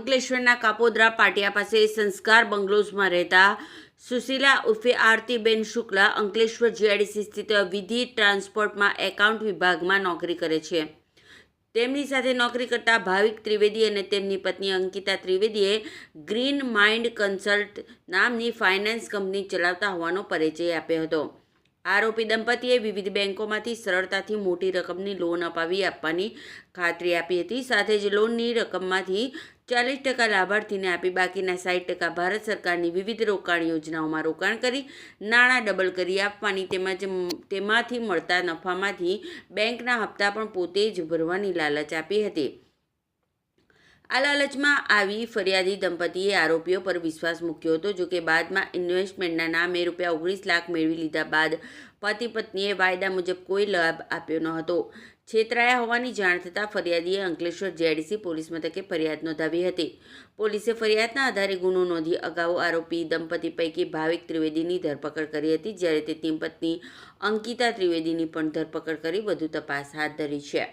અંકલેશ્વરના કાપોદ્રા પાટિયા પાસે સંસ્કાર બંગલોઝમાં રહેતા સુશીલા ઉર્ફે આરતીબેન શુક્લા અંકલેશ્વર જીઆઈડીસી સ્થિત વિધિ ટ્રાન્સપોર્ટમાં એકાઉન્ટ વિભાગમાં નોકરી કરે છે. તેમની સાથે નોકરી કરતા ભાવિક ત્રિવેદી અને તેમની પત્ની અંકિતા ત્રિવેદીએ ગ્રીન માઇન્ડ કન્સલ્ટ નામની ફાઇનાન્સ કંપની ચલાવતા હોવાનો પરિચય આપ્યો હતો. આરોપી દંપતીએ વિવિધ બેંકોમાંથી સરળતાથી મોટી રકમની લોન અપાવી આપવાની ખાતરી આપી હતી. સાથે જ લોનની રકમમાંથી 40% લાભાર્થીને આપી બાકીના 60% ભારત સરકારની વિવિધ રોકાણ યોજનાઓમાં રોકાણ કરી નાણાં ડબલ કરી આપવાની તેમજ તેમાંથી મળતા નફામાંથી બેંકના હપ્તા પણ પોતે જ ભરવાની લાલચ આપી હતી. આ લાલચમાં આવી ફરિયાદી દંપતીએ આરોપીઓ પર વિશ્વાસ મૂક્યો હતો. જોકે બાદમાં ઇન્વેસ્ટમેન્ટના નામે ₹19 લાખ મેળવી લીધા બાદ પતિ પત્નીએ વાયદા મુજબ કોઈ લાભ આપ્યો ન હતો. છેતરાયા હોવાની જાણ થતાં ફરિયાદીએ અંકલેશ્વર જીઆઈડીસી પોલીસ મથકે ફરિયાદ નોંધાવી હતી. પોલીસે ફરિયાદના આધારે ગુનો નોંધી અગાઉ આરોપી દંપતી પૈકી ભાવિક ત્રિવેદીની ધરપકડ કરી હતી, જ્યારે તેની પત્ની અંકિતા ત્રિવેદીની પણ ધરપકડ કરી વધુ તપાસ હાથ ધરી છે.